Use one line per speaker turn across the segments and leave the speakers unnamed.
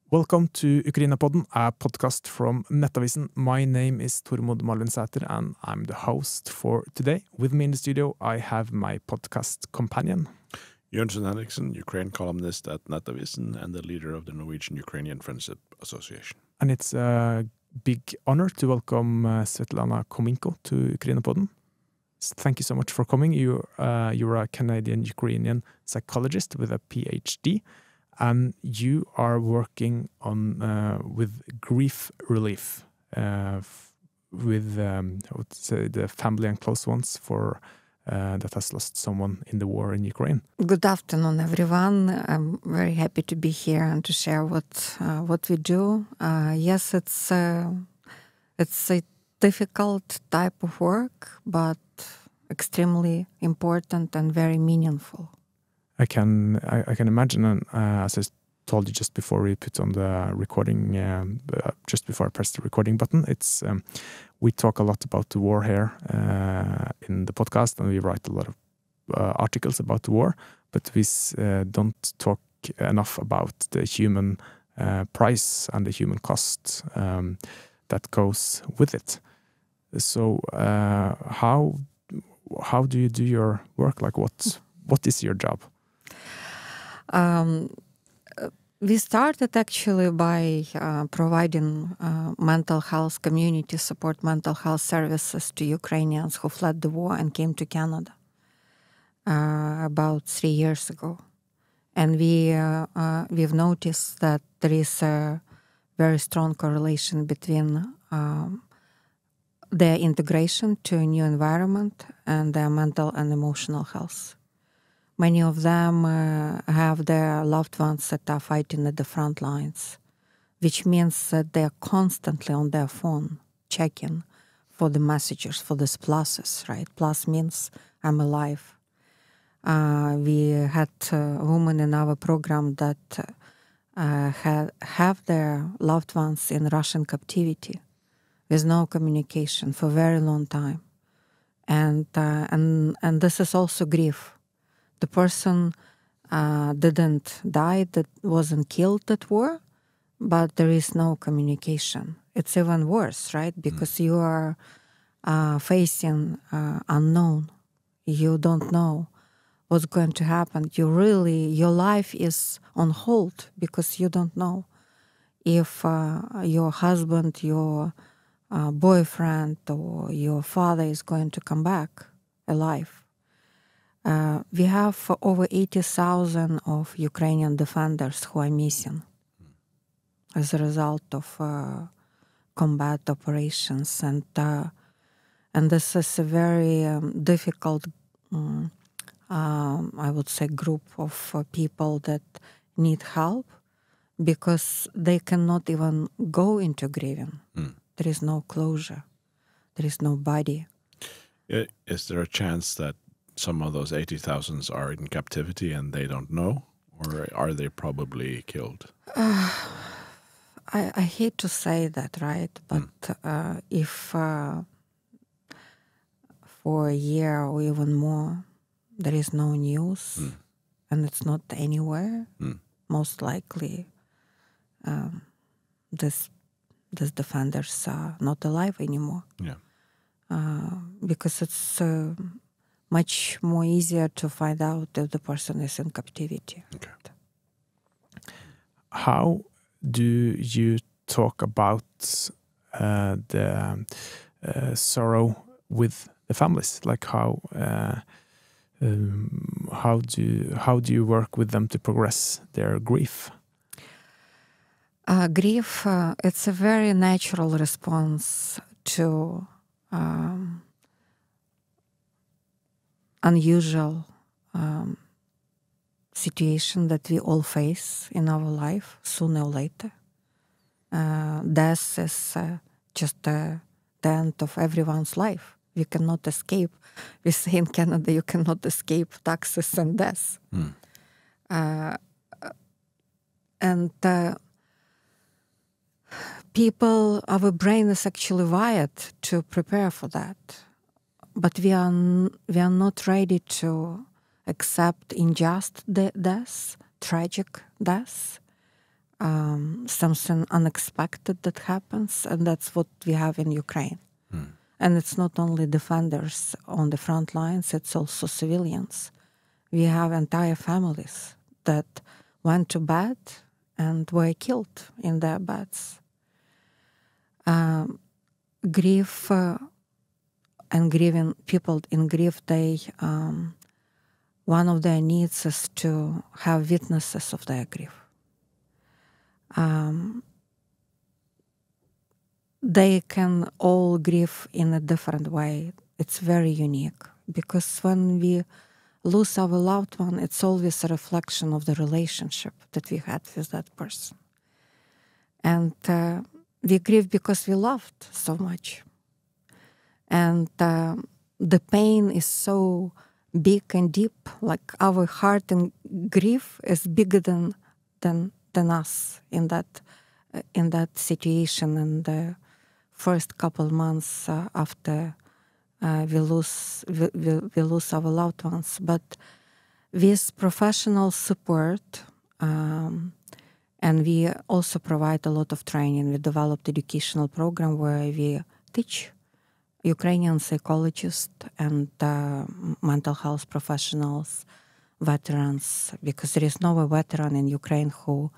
Welcome to Ukrainapodden, a podcast from Nettavisen. My name is Tormod Malvinsæter and I'm the host for today. With me in the studio, I have my podcast companion.
Jørgensen Henriksen, Ukraine columnist at Nettavisen and the leader of the Norwegian-Ukrainian Friendship Association.
And it's a big honor to welcome Svitlana Kominko to Ukrainapodden. Thank you so much for coming. You're a Canadian-Ukrainian psychologist with a PhD. And you are working on with grief relief with I would say the family and close ones for that has lost someone in the war in Ukraine.
Good afternoon, everyone. I'm very happy to be here and to share what we do. Yes, it's a difficult type of work, but extremely important and very meaningful.
I can imagine, and as I told you just before we put on the recording, just before I press the recording button, it's we talk a lot about the war here in the podcast, and we write a lot of articles about the war, but we don't talk enough about the human price and the human cost that goes with it. So, how do you do your work? Like, what is your job?
We started actually by providing mental health, community support mental health services to Ukrainians who fled the war and came to Canada about 3 years ago. And we've noticed that there is a very strong correlation between their integration to a new environment and their mental and emotional health. Many of them have their loved ones that are fighting at the front lines, which means that they're constantly on their phone checking for the messages, for these pluses, right? Plus means I'm alive. We had women in our program that have their loved ones in Russian captivity with no communication for a very long time. And this is also grief. The person didn't die, that wasn't killed at war, but there is no communication. It's even worse, right? Because you are facing unknown. You don't know what's going to happen. Your life is on hold because you don't know if your husband, your boyfriend, or your father is going to come back alive. We have over 80,000 of Ukrainian defenders who are missing as a result of combat operations, and this is a very difficult, I would say, group of people that need help because they cannot even go into grieving. There is no closure. There is no body.
Is there a chance that some of those 80,000 are in captivity and they don't know, or are they probably killed?
I hate to say that, right? But if for a year or even more there is no news and it's not anywhere, most likely these defenders are not alive anymore. Yeah. Because it's much more easier to find out if the person is in captivity.
Okay.
How do you talk about the sorrow with the families? Like how do you work with them to progress their grief?
Grief, it's a very natural response to unusual situation that we all face in our life sooner or later. Death is just the end of everyone's life. You cannot escape. We say in Canada, you cannot escape taxes and death. People, our brain is actually wired to prepare for that. But we are not ready to accept unjust death, tragic death, something unexpected that happens, and that's what we have in Ukraine. And it's not only defenders on the front lines, it's also civilians. We have entire families that went to bed and were killed in their beds. Grief and grieving people in grief, they one of their needs is to have witnesses of their grief. They can all grieve in a different way. It's very unique, because when we lose our loved one, it's always a reflection of the relationship that we had with that person. And we grieve because we loved so much. And the pain is so big and deep, like our heart in grief is bigger than us in that situation. And the first couple months after we lose our loved ones, but with professional support, and we also provide a lot of training. We developed educational program where we teach Ukrainian psychologists and mental health professionals, veterans, because there is no veteran in Ukraine who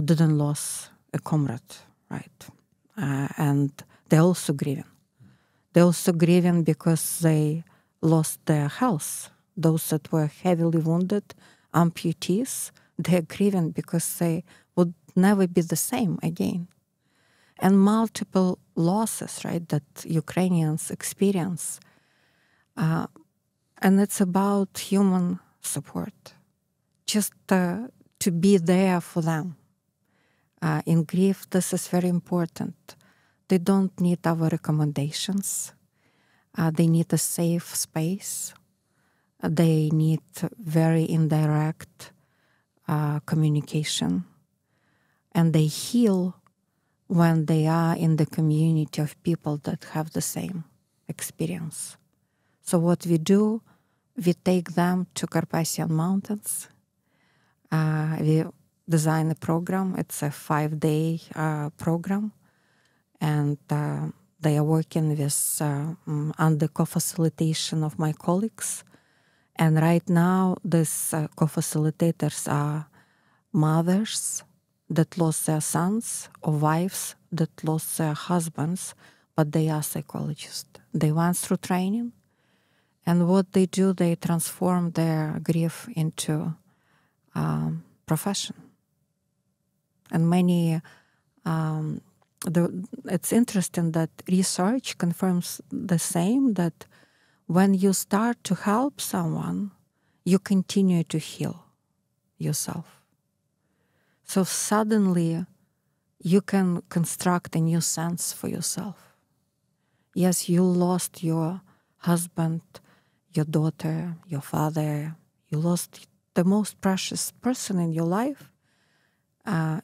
didn't lose a comrade, right? And they're also grieving. They're also grieving because they lost their health. Those that were heavily wounded, amputees, they're grieving because they would never be the same again. And multiple losses, right, that Ukrainians experience. And it's about human support, just to be there for them. In grief, this is very important. They don't need our recommendations. They need a safe space. They need very indirect communication. And they heal when they are in the community of people that have the same experience. So what we do, we take them to Carpathian Mountains. We design a program. It's a 5-day program. And they are working with under co-facilitation of my colleagues. And right now, these co-facilitators are mothers that lost their sons, or wives that lost their husbands, but they are psychologists. They went through training, and what they do, they transform their grief into profession. And many, it's interesting that research confirms the same, that when you start to help someone, you continue to heal yourself. So suddenly, you can construct a new sense for yourself. Yes, you lost your husband, your daughter, your father. You lost the most precious person in your life.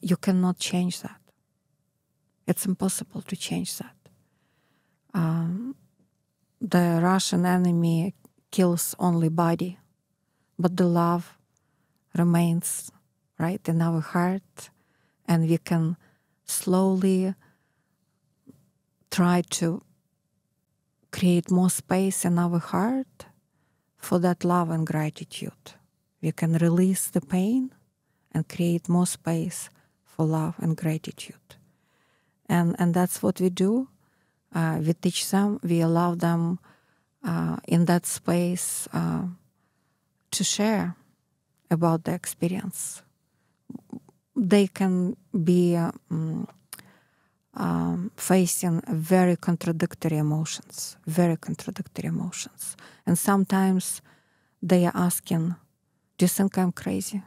You cannot change that. It's impossible to change that. The Russian enemy kills only body, but the love remains, right, in our heart, and we can slowly try to create more space in our heart for that love and gratitude. We can release the pain and create more space for love and gratitude. And that's what we do. We teach them, we allow them in that space to share about the experience. They can be facing very contradictory emotions. And sometimes they are asking, do you think I'm crazy?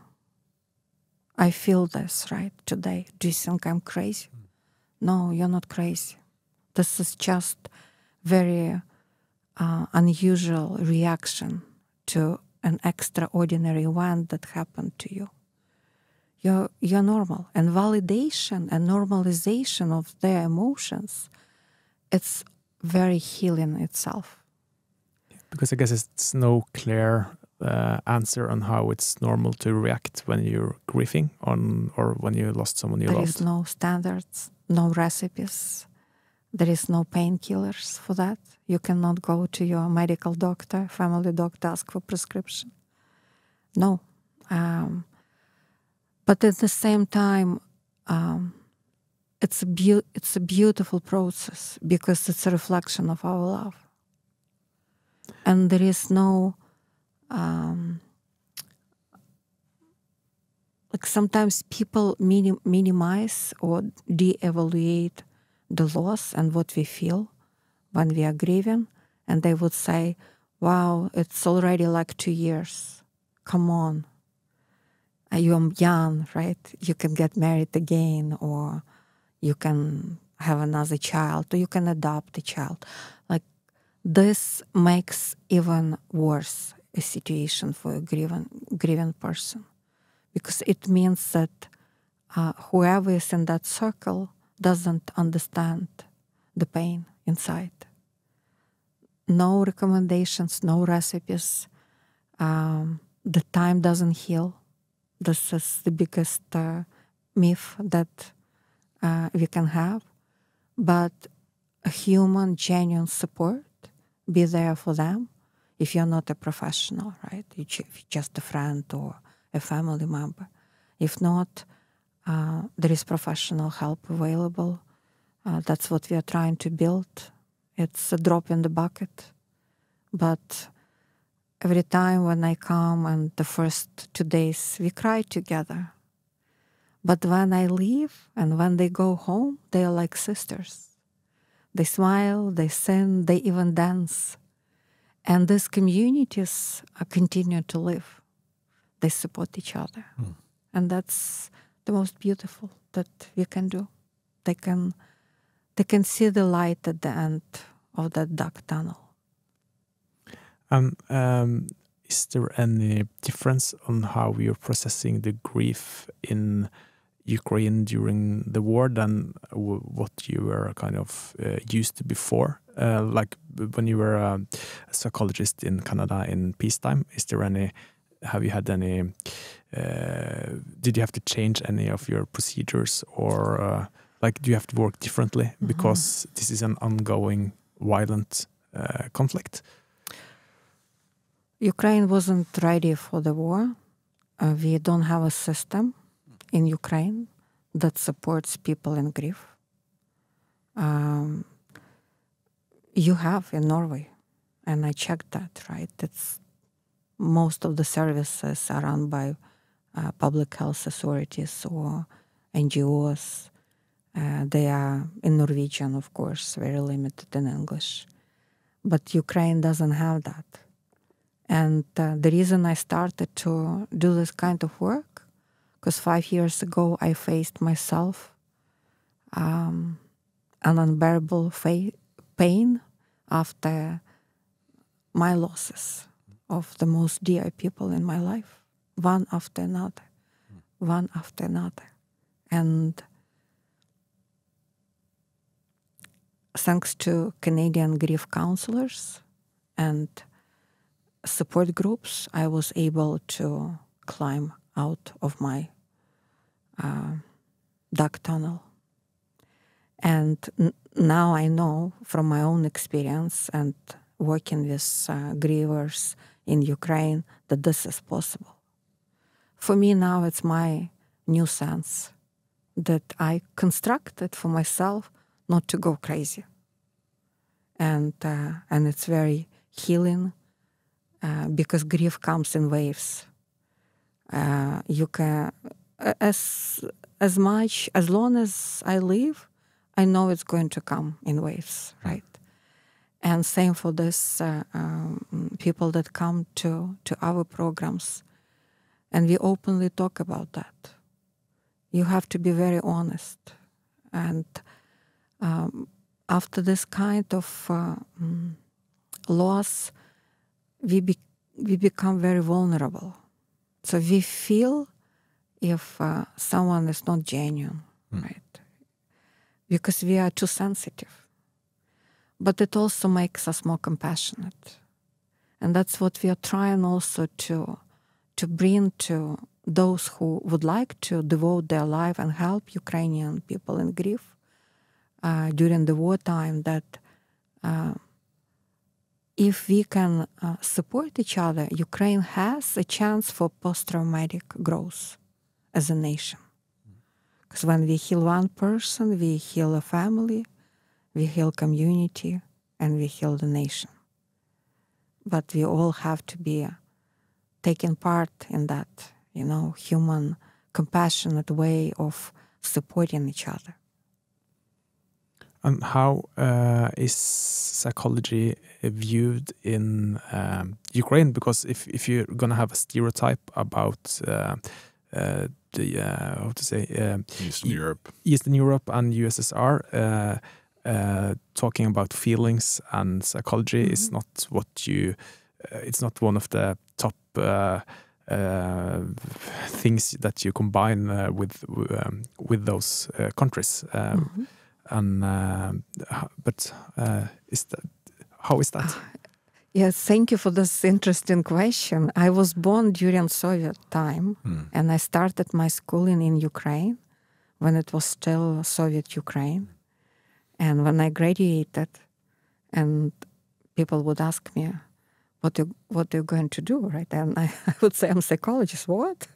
I feel this, right, today. Do you think I'm crazy? No, you're not crazy. This is just very unusual reaction to an extraordinary event that happened to you. You're normal. And validation and normalization of their emotions, it's very healing itself.
Because I guess it's no clear answer on how it's normal to react when you're grieving or when you lost someone you loved?
There is no standards, no recipes. There is no painkillers for that. You cannot go to your medical doctor, family doctor, ask for prescription. No. But at the same time, it's a beautiful process because it's a reflection of our love. And there is no, like sometimes people minimize or de-evaluate the loss and what we feel when we are grieving. And they would say, wow, it's already like 2 years. Come on. You're young, right? You can get married again, or you can have another child, or you can adopt a child. Like, this makes even worse a situation for a grieving person, because it means that whoever is in that circle doesn't understand the pain inside. No recommendations, no recipes. The time doesn't heal. This is the biggest myth that we can have. But a human, genuine support, be there for them. If you're not a professional, right? If you're just a friend or a family member. If not, there is professional help available. That's what we are trying to build. It's a drop in the bucket. But every time when I come and the first 2 days, we cry together. But when I leave and when they go home, they are like sisters. They smile, they sing, they even dance. And these communities continue to live. They support each other. And that's the most beautiful that we can do. They can see the light at the end of that dark tunnel.
Is there any difference on how you're processing the grief in Ukraine during the war than what you were kind of used to before? Like when you were a psychologist in Canada in peacetime, have you had any, did you have to change any of your procedures, or like do you have to work differently because this is an ongoing violent conflict?
Ukraine wasn't ready for the war. We don't have a system in Ukraine that supports people in grief. You have in Norway, and I checked that, right? Most of the services are run by public health authorities or NGOs. They are in Norwegian, of course, very limited in English. But Ukraine doesn't have that. And the reason I started to do this kind of work, because 5 years ago I faced myself an unbearable pain after my losses of the most dear people in my life, one after another. And thanks to Canadian grief counselors and support groups, I was able to climb out of my dark tunnel. And now I know from my own experience and working with grievers in Ukraine that this is possible. For me now, it's my new sense that I constructed for myself not to go crazy. And it's very healing because grief comes in waves. You can, as long as I live, I know it's going to come in waves, right? And same for this people that come to our programs, and we openly talk about that. You have to be very honest, and after this kind of loss, we become very vulnerable. So we feel if someone is not genuine, right? Because we are too sensitive. But it also makes us more compassionate. And that's what we are trying also to bring to those who would like to devote their life and help Ukrainian people in grief during the wartime, that if we can support each other, Ukraine has a chance for post-traumatic growth as a nation. Because when we heal one person, we heal a family, we heal community, and we heal the nation. But we all have to be taking part in that, human, compassionate way of supporting each other.
And how is psychology viewed in Ukraine? Because if you're gonna have a stereotype about Eastern Europe and USSR, talking about feelings and psychology is not what you. It's not one of the top things that you combine with those countries. But how is that?
Yes, thank you for this interesting question. I was born during Soviet time, and I started my schooling in Ukraine when it was still Soviet Ukraine. And when I graduated, and people would ask me, what are you going to do, right? And I would say, I'm a psychologist. What?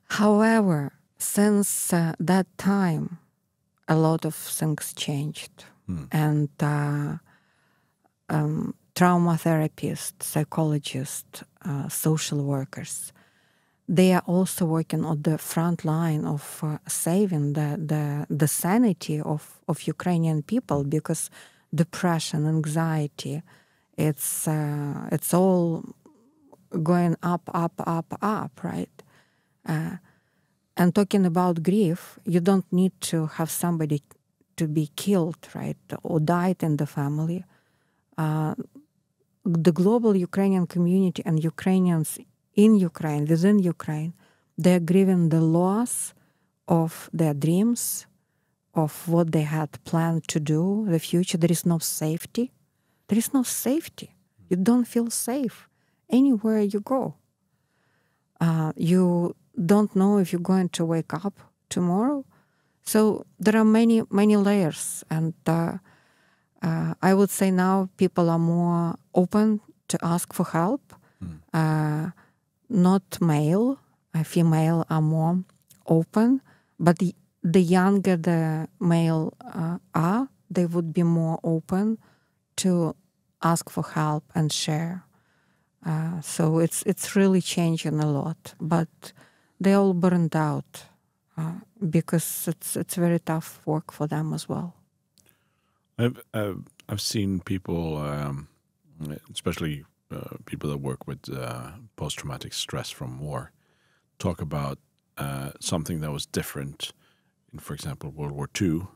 However, since that time, a lot of things changed. And trauma therapists, psychologists, social workers, they are also working on the front line of saving the sanity of Ukrainian people, because depression, anxiety, it's all going up, right? And talking about grief, you don't need to have somebody to be killed, right, or died in the family. The global Ukrainian community and Ukrainians in Ukraine, within Ukraine, they're grieving the loss of their dreams, of what they had planned to do, the future. There is no safety. There is no safety. You don't feel safe anywhere you go. You don't know if you're going to wake up tomorrow. So there are many, many layers. And I would say now people are more open to ask for help. Not male, female are more open. But the younger the male are, they would be more open to ask for help and share. So it's really changing a lot. But they all burned out because it's very tough work for them as well.
I've seen people, especially people that work with post-traumatic stress from war, talk about something that was different in, for example, World War II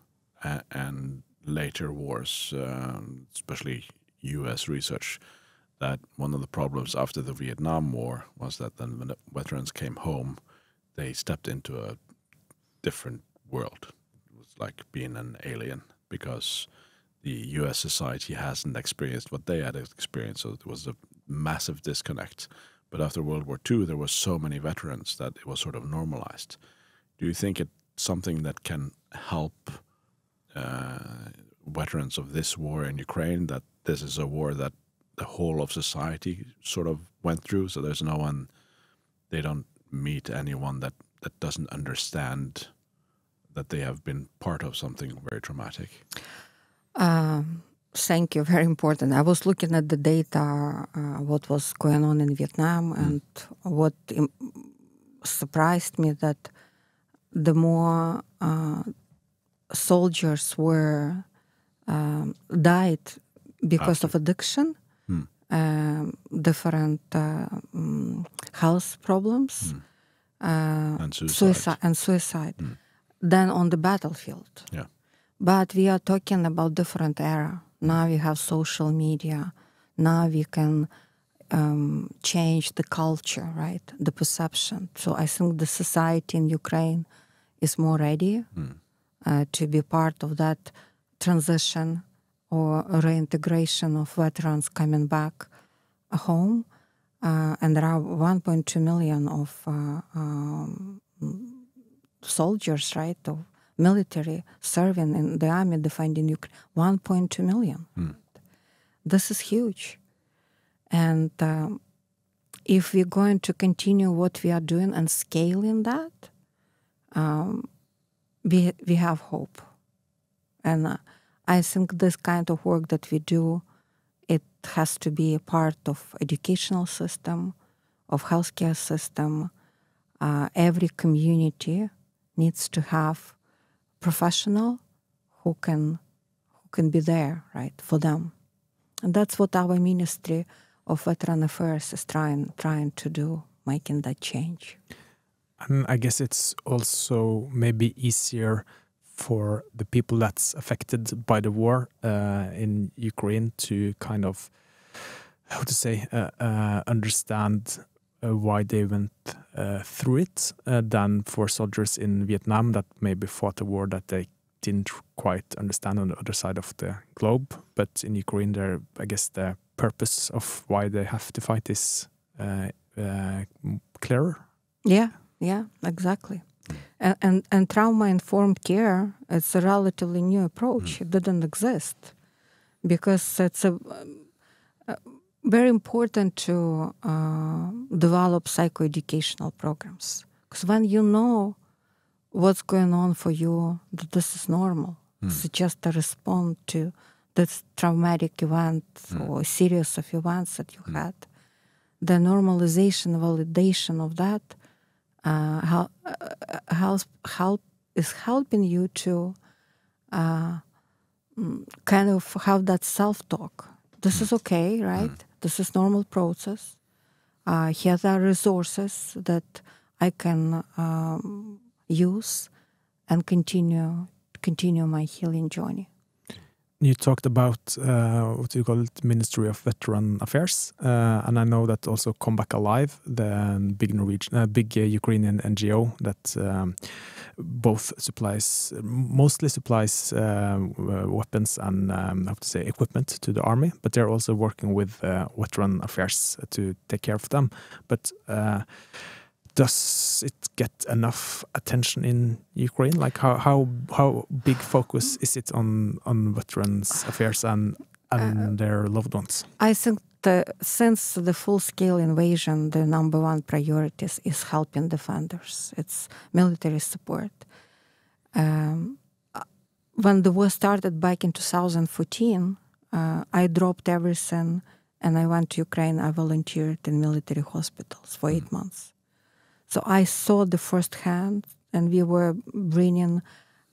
and later wars, especially U.S. research, that one of the problems after the Vietnam War was that then when the veterans came home, they stepped into a different world. It was like being an alien because the U.S. society hasn't experienced what they had experienced, so it was a massive disconnect. But after World War II, there were so many veterans that it was sort of normalized. Do you think it's something that can help veterans of this war in Ukraine, that this is a war that the whole of society sort of went through, so there's no one, they don't meet anyone that doesn't understand that they have been part of something very traumatic?
Thank you. Very important. I was looking at the data, what was going on in Vietnam, and what surprised me that the more soldiers were died because of addiction, different health problems,
and suicide.
Than on the battlefield.
Yeah.
But we are talking about different era. Now we have social media. Now we can change the culture, right? The perception. So I think the society in Ukraine is more ready to be part of that transition or reintegration of veterans coming back home. And there are 1.2 million of soldiers, right, of military serving in the army defending Ukraine. 1.2 million. This is huge. And if we're going to continue what we are doing and scaling that, we have hope. And I think this kind of work that we do, it has to be a part of educational system, of healthcare system. Every community needs to have professional who can be there, right, for them. And that's what our Ministry of Veteran Affairs is trying to do, making that change.
And I guess it's also maybe easier for the people that's affected by the war in Ukraine to kind of, how to say, understand why they went through it than for soldiers in Vietnam that maybe fought a war that they didn't quite understand on the other side of the globe. But in Ukraine, I guess the purpose of why they have to fight is clearer.
Yeah, exactly. And trauma-informed care, it's a relatively new approach. It didn't exist because it's very important to develop psychoeducational programs. Because when you know what's going on for you, that this is normal, it's just a response to this traumatic event or a series of events that you had, the normalization, validation of that is helping you to kind of have that self-talk. This is okay, right? This is normal process. Here are resources that I can use and continue my healing journey.
You talked about what you call it, Ministry of Veteran Affairs, and I know that also Come Back Alive, the big Ukrainian NGO that mostly supplies weapons and equipment to the army, but they're also working with Veteran Affairs to take care of them. But does it get enough attention in Ukraine? Like how big focus is it on Veterans Affairs and their loved ones?
I think since the full-scale invasion, the number one priority is helping defenders. It's military support. When the war started back in 2014, I dropped everything and I went to Ukraine. I volunteered in military hospitals for 8 months. So I saw the firsthand, and we were bringing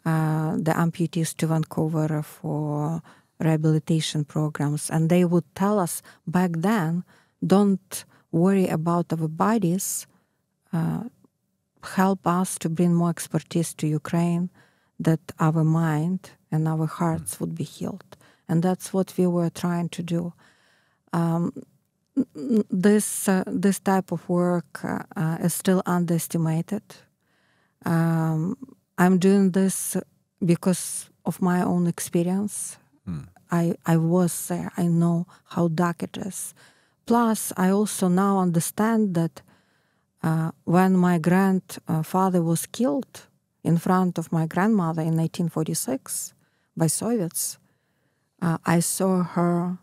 the amputees to Vancouver for rehabilitation programs. And they would tell us back then, don't worry about our bodies, help us to bring more expertise to Ukraine, that our mind and our hearts would be healed. And that's what we were trying to do. This type of work is still underestimated. I'm doing this because of my own experience. I was there. I know how dark it is. Plus, I also now understand that when my grandfather was killed in front of my grandmother in 1946 by Soviets, I saw her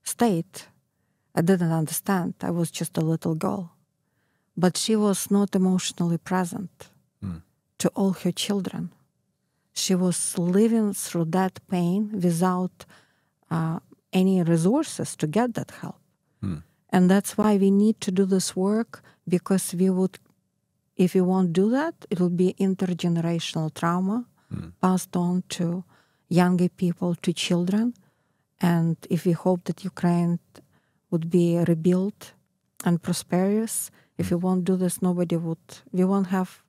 state. I didn't understand. I was just a little girl. But she was not emotionally present to all her children. She was living through that pain without any resources to get that help. And that's why we need to do this work, because if we won't do that, it will be intergenerational trauma passed on to younger people, to children. And if we hope that Ukraine would be rebuilt and prosperous, if we won't do this, we won't have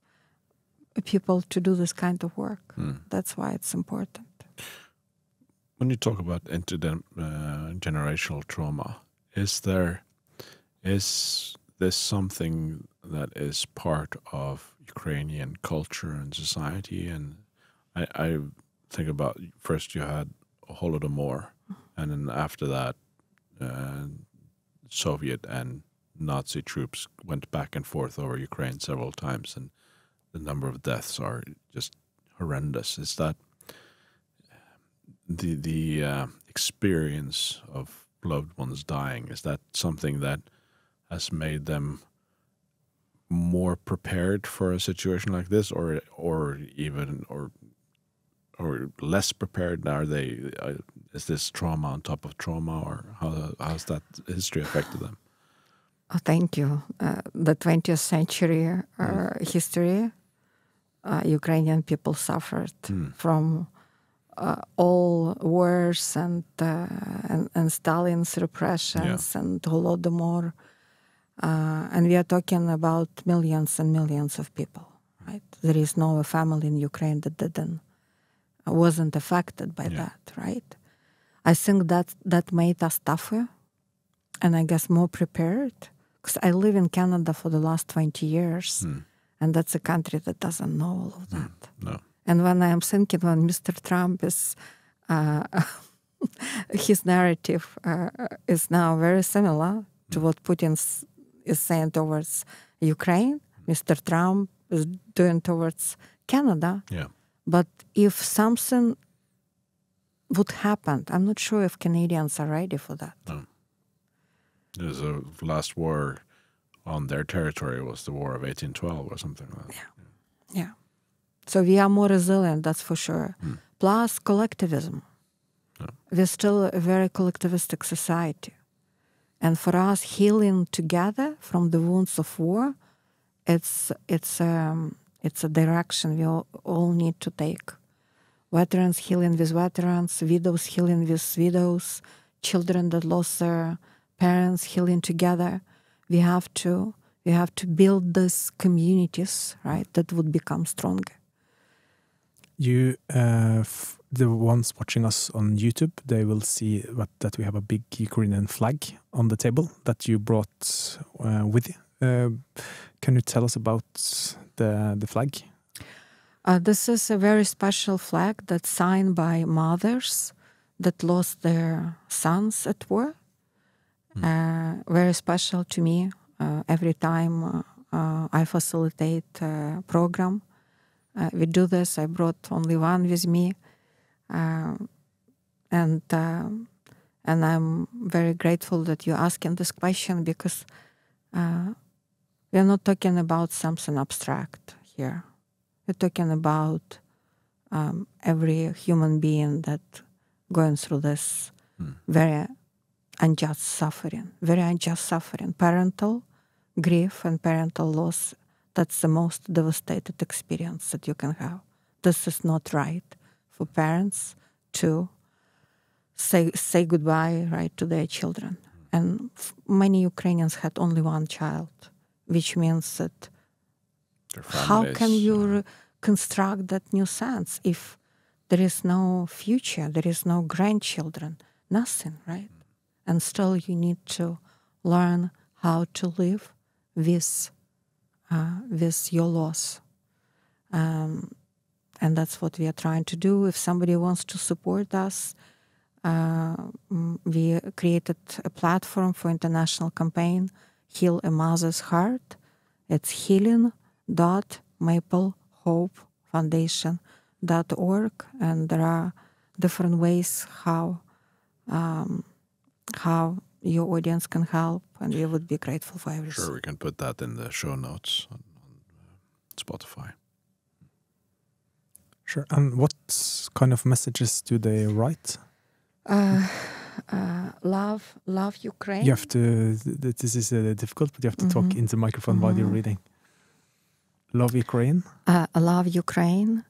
people to do this kind of work. That's why it's important.
When you talk about intergenerational trauma, is this something that is part of Ukrainian culture and society? And I think about, first you had Holodomor, and then after that, Soviet and Nazi troops went back and forth over Ukraine several times, and the number of deaths are just horrendous. Is that the experience of loved ones dying? Is that something that has made them more prepared for a situation like this, or less prepared? Are they? Is this trauma on top of trauma, or how's that history affected them?
Oh, thank you. The 20th century history, Ukrainian people suffered from all wars and Stalin's repressions and Holodomor. And we are talking about millions and millions of people, right? There is no family in Ukraine that wasn't affected by that, right? I think that made us tougher and I guess more prepared, because I live in Canada for the last 20 years, and that's a country that doesn't know all of that.
No.
And when I am thinking, when Mr. Trump is, his narrative is now very similar to what Putin is saying towards Ukraine, Mr. Trump is doing towards Canada.
Yeah.
But if something would happen, I'm not sure if Canadians are ready for that.
No. There's a last war on their territory was the War of 1812 or something like that.
Yeah. So we are more resilient, that's for sure. Plus collectivism.
Yeah.
We're still a very collectivistic society. And for us, healing together from the wounds of war, it's a direction we all need to take. Veterans healing with veterans, widows healing with widows, children that lost their parents healing together. We have to build these communities, right, that would become stronger.
You, the ones watching us on YouTube, they will see that we have a big Ukrainian flag on the table that you brought with you. Can you tell us about the flag?
This is a very special flag that's signed by mothers that lost their sons at war. Very special to me. Every time I facilitate a program, we do this. I brought only one with me, and I'm very grateful that you're asking this question, because we're not talking about something abstract here. We're talking about every human being that going through this very unjust suffering, parental grief and parental loss. That's the most devastated experience that you can have. This is not right for parents to say goodbye, right, to their children. And many Ukrainians had only one child, which means that how can you construct that new sense if there is no future, there is no grandchildren, nothing, right? And still you need to learn how to live with your loss. And that's what we are trying to do. If somebody wants to support us, we created a platform for international campaign, Heal a Mother's Heart. It's healing.maplehopefoundation.org, and there are different ways how your audience can help, and we would be grateful for everything.
Sure, we can put that in the show notes on Spotify.
Sure. And what kind of messages do they write?
Love Ukraine.
You have to. This is difficult, but you have to talk into the microphone while you're reading. Love Ukraine.
Love Ukraine.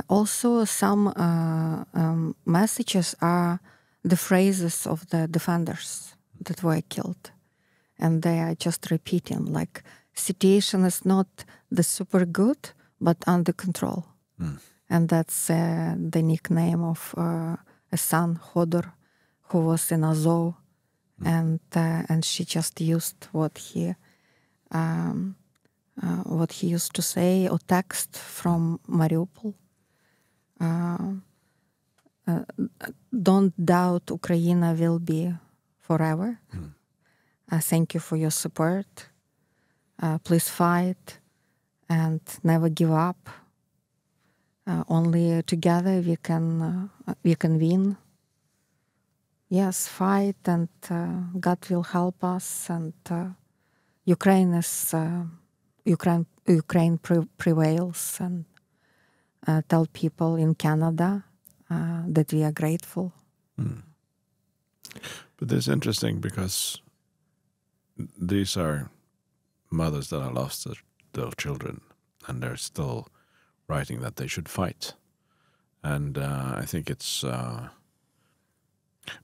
Also, some messages are the phrases of the defenders that were killed, and they are just repeating, like, situation is not the super good, but under control. And that's the nickname of a son, Hodor, who was in Azov, and she just used what he used to say, or text from Mariupol. don't doubt Ukraine will be forever. Thank you for your support. Please fight and never give up. Only together we can win. Yes, fight, and God will help us. And Ukraine prevails. And tell people in Canada that we are grateful.
But it's interesting because these are mothers that have lost their children, and they're still writing that they should fight. And I think it's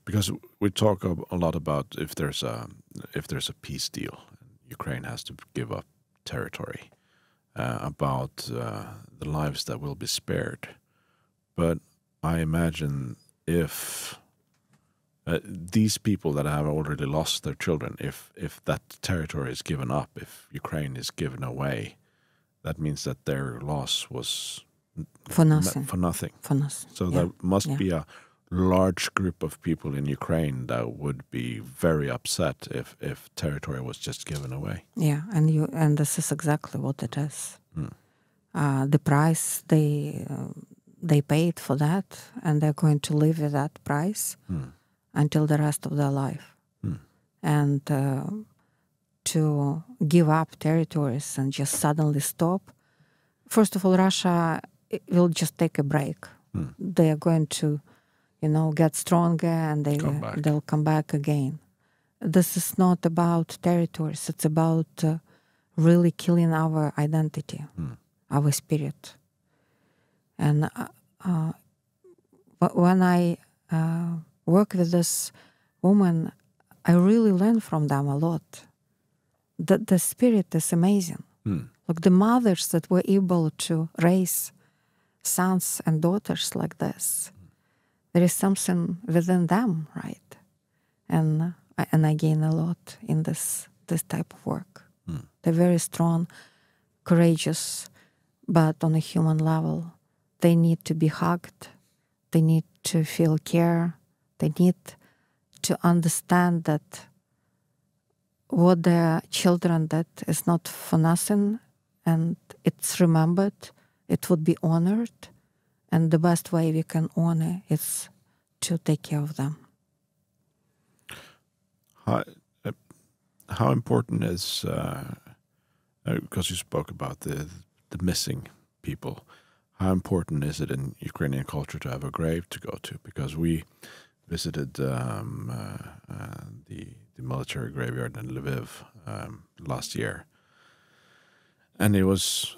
because we talk a lot about if there's a peace deal, Ukraine has to give up territory, about the lives that will be spared. But I imagine if these people that have already lost their children, if that territory is given up, if Ukraine is given away, that means that their loss was
For nothing.
For nothing.
For nothing.
So there must be a large group of people in Ukraine that would be very upset if territory was just given away.
Yeah, and this is exactly what it is. The price they paid for that, and they're going to live with that price until the rest of their life. And to give up territories and just suddenly stop. First of all, Russia will just take a break. They are going to, get stronger, and they'll come back again. This is not about territories. It's about really killing our identity, our spirit. And when I work with this woman, I really learn from them a lot. The spirit is amazing. Like the mothers that were able to raise sons and daughters like this, there is something within them, right? And I gain a lot in this type of work. They're very strong, courageous, but on a human level, they need to be hugged. They need to feel care. They need to understand that what their children, that is not for nothing, and it's remembered, it would be honored, and the best way we can honor is to take care of them.
How important is, because you spoke about the missing people, how important is it in Ukrainian culture to have a grave to go to? Because we visited the military graveyard in Lviv last year, and it was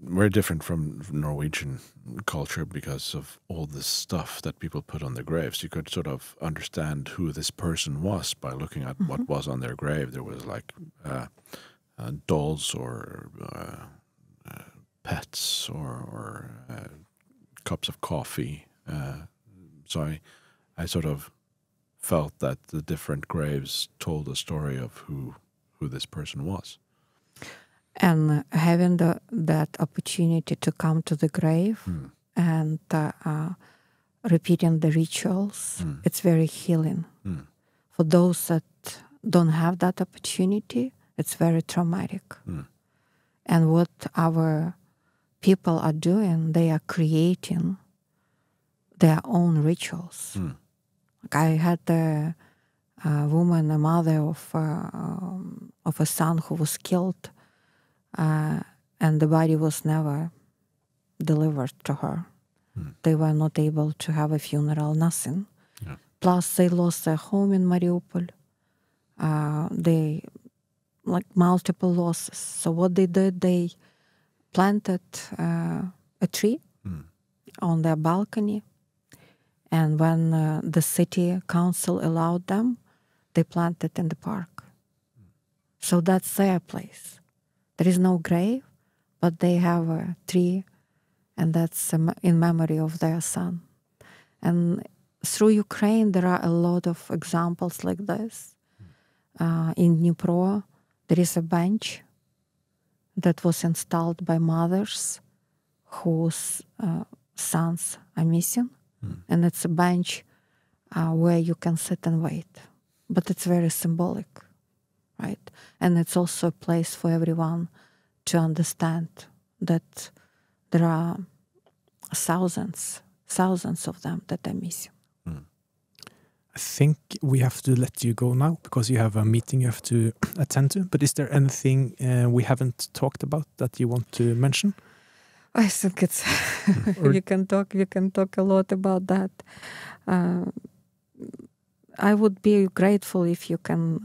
very different from Norwegian culture because of all this stuff that people put on their graves. You could sort of understand who this person was by looking at what was on their grave. There was like dolls or pets or cups of coffee. So I sort of felt that the different graves told a story of who this person was.
And having that opportunity to come to the grave and repeating the rituals, it's very healing. For those that don't have that opportunity, it's very traumatic. And what our people are doing, they are creating their own rituals. Like I had a woman, a mother of a son who was killed, and the body was never delivered to her. They were not able to have a funeral, nothing. Yeah. Plus, they lost their home in Mariupol. They, like, multiple losses. So what they did, they planted a tree on their balcony. And when the city council allowed them, they planted in the park. So that's their place. There is no grave, but they have a tree, and that's in memory of their son. And through Ukraine, there are a lot of examples like this. In Dnipro, there is a bench that was installed by mothers whose sons are missing. And it's a bench where you can sit and wait. But it's very symbolic, right? And it's also a place for everyone to understand that there are thousands of them that are missing.
I think we have to let you go now because you have a meeting you have to attend to. But is there anything we haven't talked about that you want to mention?
I think it's you can talk a lot about that. I would be grateful if you can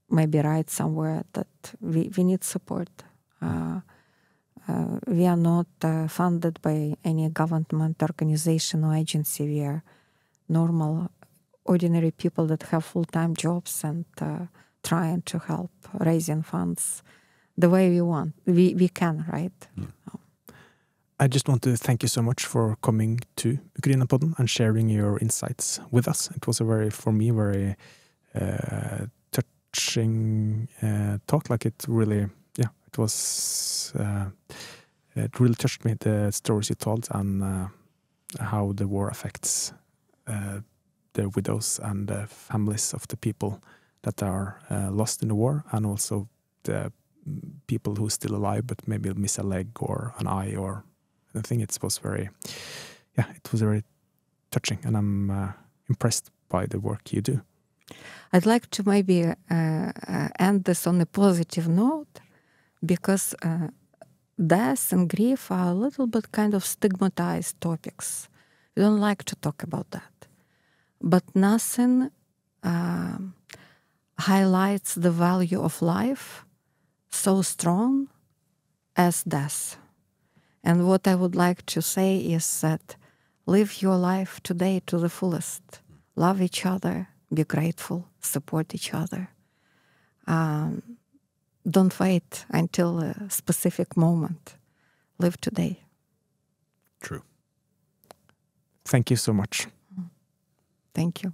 maybe write somewhere that we need support. We are not funded by any government organization or agency. We are normal, ordinary people that have full-time jobs and trying to help raising funds the way we want. We can, right?
I just want to thank you so much for coming to Ukrainapodden and sharing your insights with us. It was for me, very touching talk. Like it really, it was, it really touched me, the stories you told and how the war affects the widows and the families of the people that are lost in the war, and also the people who are still alive but maybe miss a leg or an eye or I think it was very touching, and I'm impressed by the work you do.
I'd like to maybe end this on a positive note, because death and grief are a little bit kind of stigmatized topics. We don't like to talk about that. But nothing highlights the value of life so strong as death. And what I would like to say is that live your life today to the fullest. Love each other, be grateful, support each other. Don't wait until a specific moment. Live today.
True.
Thank you so much.
Thank you.